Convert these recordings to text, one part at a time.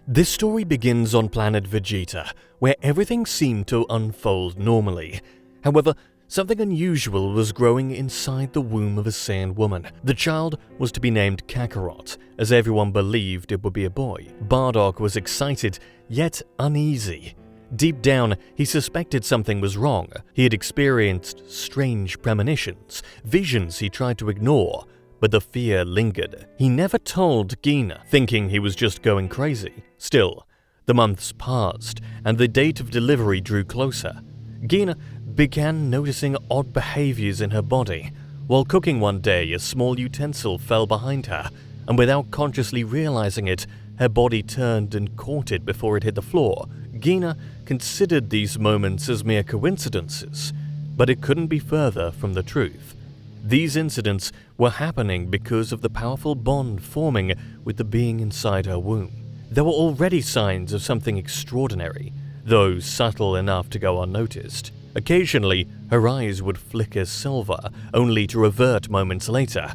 This story begins on planet Vegeta, where everything seemed to unfold normally. However, something unusual was growing inside the womb of a Saiyan woman. The child was to be named Kakarot, as everyone believed it would be a boy. Bardock was excited, yet uneasy. Deep down, he suspected something was wrong. He had experienced strange premonitions, visions he tried to ignore, but the fear lingered. He never told Gina, thinking he was just going crazy. Still, the months passed, and the date of delivery drew closer. Gina began noticing odd behaviors in her body. While cooking one day, a small utensil fell behind her, and without consciously realizing it, her body turned and caught it before it hit the floor. Gina considered these moments as mere coincidences, but it couldn't be further from the truth. These incidents were happening because of the powerful bond forming with the being inside her womb. There were already signs of something extraordinary, though subtle enough to go unnoticed. Occasionally, her eyes would flicker silver, only to revert moments later.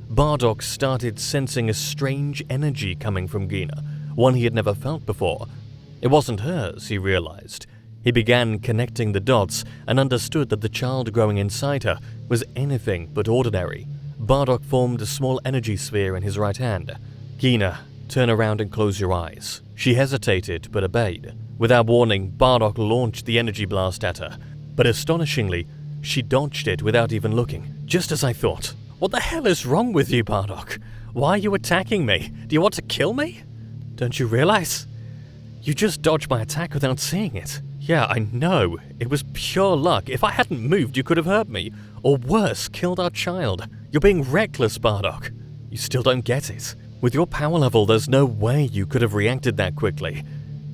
Bardock started sensing a strange energy coming from Gina, one he had never felt before. It wasn't hers, he realized. He began connecting the dots and understood that the child growing inside her was anything but ordinary. Bardock formed a small energy sphere in his right hand. "Gina, turn around and close your eyes." She hesitated but obeyed. Without warning, Bardock launched the energy blast at her, but astonishingly, she dodged it without even looking. Just as I thought. "What the hell is wrong with you, Bardock? Why are you attacking me? Do you want to kill me? Don't you realize? You just dodged my attack without seeing it." "Yeah, I know. It was pure luck. If I hadn't moved, you could have hurt me. Or worse, killed our child. You're being reckless, Bardock. You still don't get it. With your power level, there's no way you could have reacted that quickly.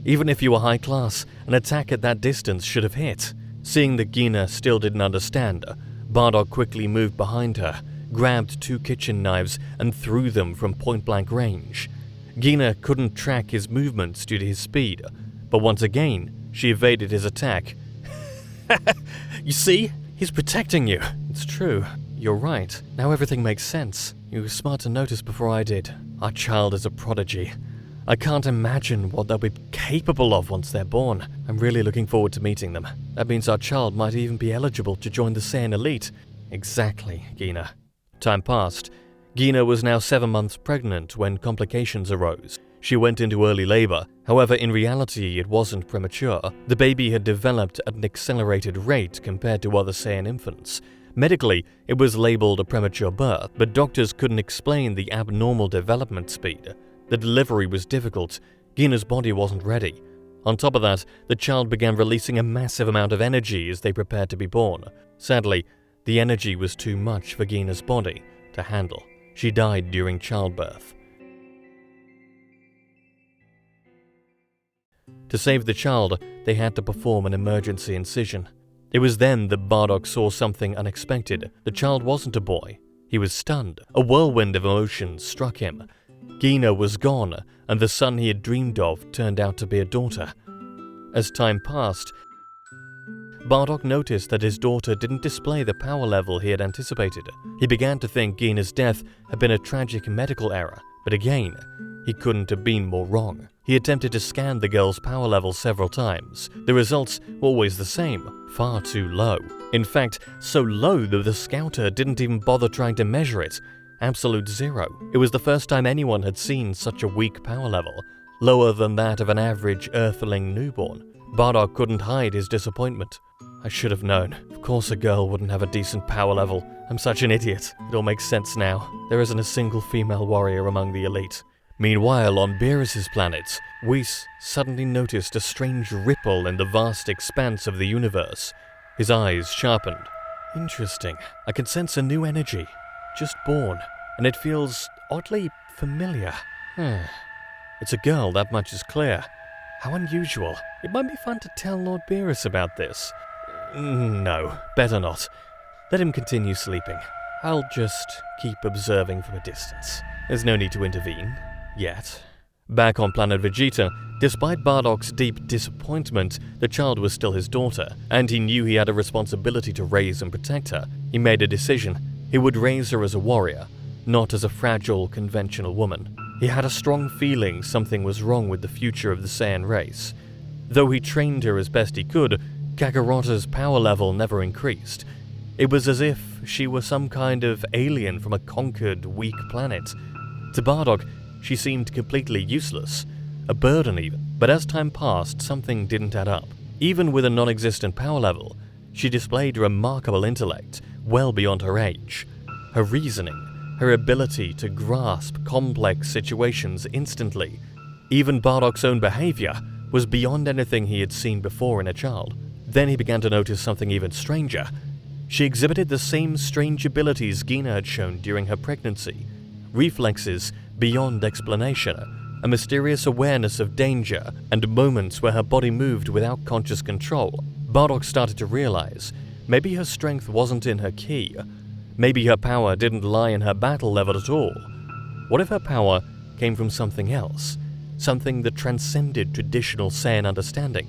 Even if you were high class, an attack at that distance should have hit." Seeing that Gina still didn't understand, Bardock quickly moved behind her, grabbed 2 kitchen knives and threw them from point-blank range. Gina couldn't track his movements due to his speed, but once again, she evaded his attack. "You see? He's protecting you." "It's true. You're right. Now everything makes sense. You were smart to notice before I did. Our child is a prodigy. I can't imagine what they'll be capable of once they're born. I'm really looking forward to meeting them. That means our child might even be eligible to join the Saiyan elite." "Exactly, Gina." Time passed. Gina was now 7 months pregnant when complications arose. She went into early labor. However, in reality, it wasn't premature. The baby had developed at an accelerated rate compared to other Saiyan infants. Medically, it was labeled a premature birth, but doctors couldn't explain the abnormal development speed. The delivery was difficult. Gina's body wasn't ready. On top of that, the child began releasing a massive amount of energy as they prepared to be born. Sadly, the energy was too much for Gina's body to handle. She died during childbirth. To save the child, they had to perform an emergency incision. It was then that Bardock saw something unexpected. The child wasn't a boy. He was stunned. A whirlwind of emotions struck him. Gina was gone, and the son he had dreamed of turned out to be a daughter. As time passed, Bardock noticed that his daughter didn't display the power level he had anticipated. He began to think Gina's death had been a tragic medical error, but again, he couldn't have been more wrong. He attempted to scan the girl's power level several times. The results were always the same, far too low. In fact, so low that the scouter didn't even bother trying to measure it. Absolute zero. It was the first time anyone had seen such a weak power level, lower than that of an average Earthling newborn. Bardock couldn't hide his disappointment. "I should have known. Of course a girl wouldn't have a decent power level. I'm such an idiot. It all makes sense now. There isn't a single female warrior among the elite." Meanwhile, on Beerus's planet, Whis suddenly noticed a strange ripple in the vast expanse of the universe. His eyes sharpened. "Interesting. I can sense a new energy. Just born. And it feels oddly familiar. It's a girl, that much is clear. How unusual. It might be fun to tell Lord Beerus about this. No, better not. Let him continue sleeping. I'll just keep observing from a distance. There's no need to intervene. Yet." Back on planet Vegeta, despite Bardock's deep disappointment, the child was still his daughter, and he knew he had a responsibility to raise and protect her. He made a decision. He would raise her as a warrior, not as a fragile, conventional woman. He had a strong feeling something was wrong with the future of the Saiyan race. Though he trained her as best he could, Kakarota's power level never increased. It was as if she were some kind of alien from a conquered, weak planet. To Bardock, she seemed completely useless, a burden even. But as time passed, something didn't add up. Even with a non-existent power level, she displayed remarkable intellect, well beyond her age. Her reasoning, her ability to grasp complex situations instantly, even Bardock's own behavior was beyond anything he had seen before in a child. Then he began to notice something even stranger. She exhibited the same strange abilities Gina had shown during her pregnancy. Reflexes beyond explanation, a mysterious awareness of danger, and moments where her body moved without conscious control. Bardock started to realize maybe her strength wasn't in her ki. Maybe her power didn't lie in her battle level at all. What if her power came from something else? Something that transcended traditional Saiyan understanding?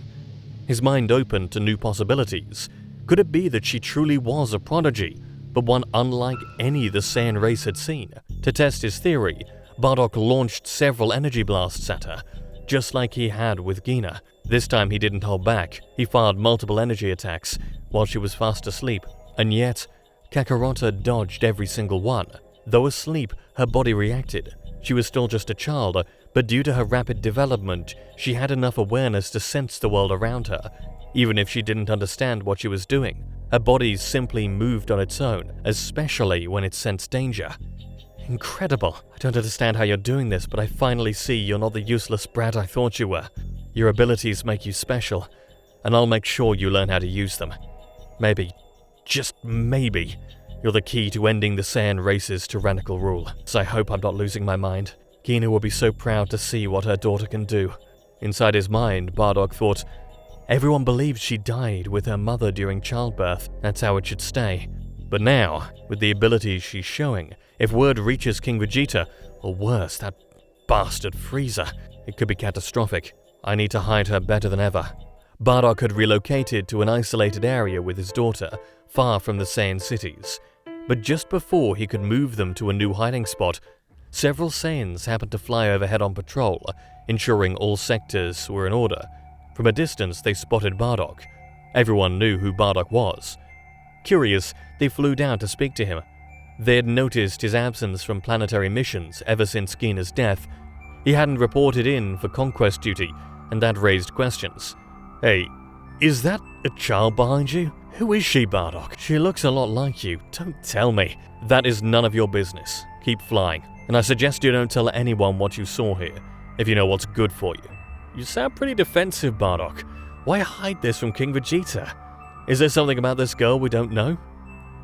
His mind opened to new possibilities. Could it be that she truly was a prodigy, but one unlike any the Saiyan race had seen? To test his theory, Bardock launched several energy blasts at her, just like he had with Gina. This time he didn't hold back. He fired multiple energy attacks while she was fast asleep, and yet Kakarota dodged every single one. Though asleep, her body reacted. She was still just a child, but due to her rapid development, she had enough awareness to sense the world around her. Even if she didn't understand what she was doing, her body simply moved on its own, especially when it sensed danger. Incredible. I don't understand how you're doing this, but I finally see you're not the useless brat I thought you were. Your abilities make you special, and I'll make sure you learn how to use them. Maybe, just maybe, you're the key to ending the Saiyan race's tyrannical rule. So I hope I'm not losing my mind. Gina will be so proud to see what her daughter can do. Inside his mind, Bardock thought, everyone believes she died with her mother during childbirth. That's how it should stay. But now, with the abilities she's showing, if word reaches King Vegeta, or worse, that bastard Frieza, it could be catastrophic. I need to hide her better than ever. Bardock had relocated to an isolated area with his daughter, far from the Saiyan cities. But just before he could move them to a new hiding spot, several Saiyans happened to fly overhead on patrol, ensuring all sectors were in order. From a distance, they spotted Bardock. Everyone knew who Bardock was. Curious, they flew down to speak to him. They had noticed his absence from planetary missions ever since Gina's death. He hadn't reported in for conquest duty, and that raised questions. Hey, is that a child behind you? Who is she, Bardock? She looks a lot like you. Don't tell me. That is none of your business. Keep flying. And I suggest you don't tell anyone what you saw here, if you know what's good for you. You sound pretty defensive, Bardock. Why hide this from King Vegeta? Is there something about this girl we don't know?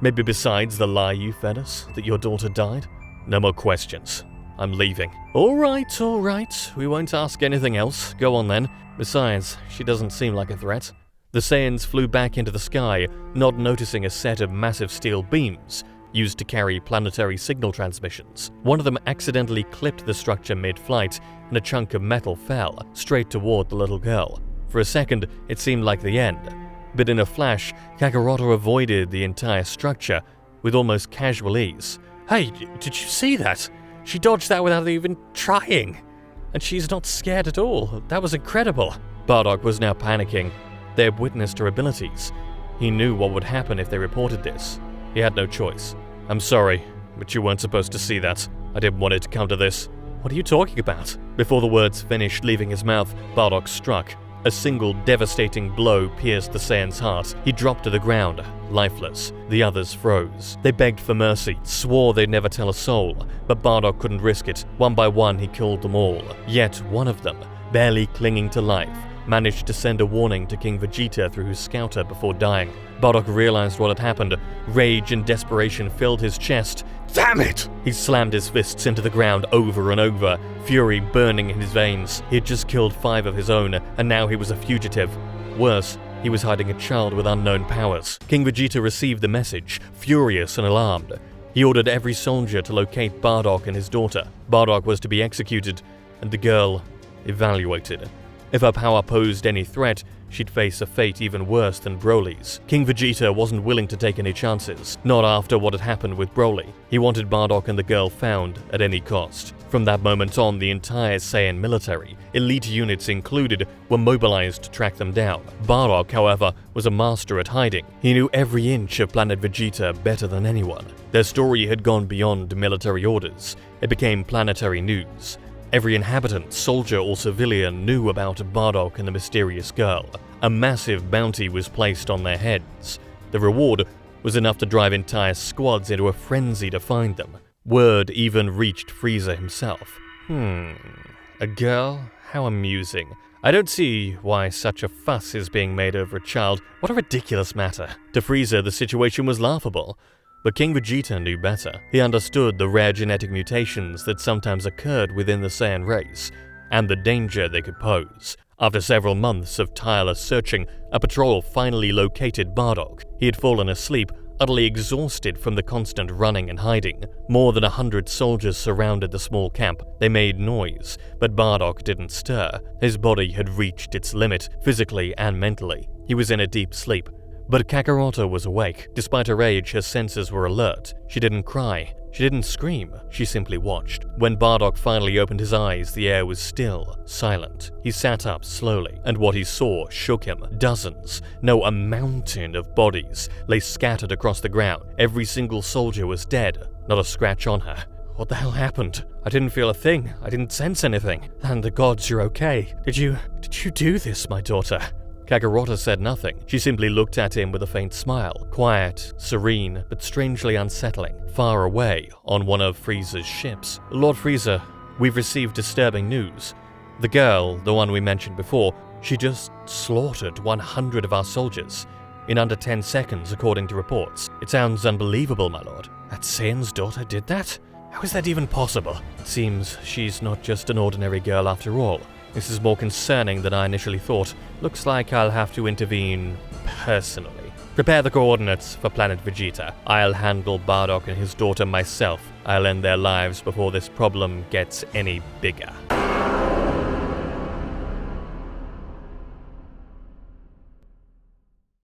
Maybe besides the lie you fed us, that your daughter died? No more questions. I'm leaving. All right. We won't ask anything else. Go on then. Besides, she doesn't seem like a threat. The Saiyans flew back into the sky, not noticing a set of massive steel beams used to carry planetary signal transmissions. One of them accidentally clipped the structure mid-flight, and a chunk of metal fell straight toward the little girl. For a second, it seemed like the end. But in a flash, Kakarota avoided the entire structure with almost casual ease. Hey, did you see that? She dodged that without even trying. And she's not scared at all. That was incredible. Bardock was now panicking. They had witnessed her abilities. He knew what would happen if they reported this. He had no choice. I'm sorry, but you weren't supposed to see that. I didn't want it to come to this. What are you talking about? Before the words finished leaving his mouth, Bardock struck. A single devastating blow pierced the Saiyan's heart. He dropped to the ground, lifeless. The others froze. They begged for mercy, swore they'd never tell a soul, but Bardock couldn't risk it. One by one, he killed them all. Yet one of them, barely clinging to life, managed to send a warning to King Vegeta through his scouter before dying. Bardock realized what had happened. Rage and desperation filled his chest. Damn it! He slammed his fists into the ground over and over, fury burning in his veins. He had just killed 5 of his own, and now he was a fugitive. Worse, he was hiding a child with unknown powers. King Vegeta received the message, furious and alarmed. He ordered every soldier to locate Bardock and his daughter. Bardock was to be executed, and the girl evaluated. If her power posed any threat, she'd face a fate even worse than Broly's. King Vegeta wasn't willing to take any chances, not after what had happened with Broly. He wanted Bardock and the girl found at any cost. From that moment on, the entire Saiyan military, elite units included, were mobilized to track them down. Bardock, however, was a master at hiding. He knew every inch of planet Vegeta better than anyone. Their story had gone beyond military orders. It became planetary news. Every inhabitant, soldier or civilian knew about Bardock and the mysterious girl. A massive bounty was placed on their heads. The reward was enough to drive entire squads into a frenzy to find them. Word even reached Frieza himself. A girl? How amusing. I don't see why such a fuss is being made over a child. What a ridiculous matter. To Frieza, the situation was laughable. But King Vegeta knew better. He understood the rare genetic mutations that sometimes occurred within the Saiyan race, and the danger they could pose. After several months of tireless searching, a patrol finally located Bardock. He had fallen asleep, utterly exhausted from the constant running and hiding. More than 100 soldiers surrounded the small camp. They made noise, but Bardock didn't stir. His body had reached its limit, physically and mentally. He was in a deep sleep. But Kakarota was awake. Despite her age, her senses were alert. She didn't cry. She didn't scream. She simply watched. When Bardock finally opened his eyes, the air was still, silent. He sat up slowly, and what he saw shook him. Dozens, no, a mountain of bodies lay scattered across the ground. Every single soldier was dead, not a scratch on her. What the hell happened? I didn't feel a thing. I didn't sense anything. And the gods, you're okay. Did you do this, my daughter? Kakarota said nothing. She simply looked at him with a faint smile. Quiet, serene, but strangely unsettling. Far away, on one of Frieza's ships. Lord Frieza, we've received disturbing news. The girl, the one we mentioned before, she just slaughtered 100 of our soldiers. In under 10 seconds, according to reports. It sounds unbelievable, my lord. That Saiyan's daughter did that? How is that even possible? Seems she's not just an ordinary girl after all. This is more concerning than I initially thought. Looks like I'll have to intervene personally. Prepare the coordinates for planet Vegeta. I'll handle Bardock and his daughter myself. I'll end their lives before this problem gets any bigger.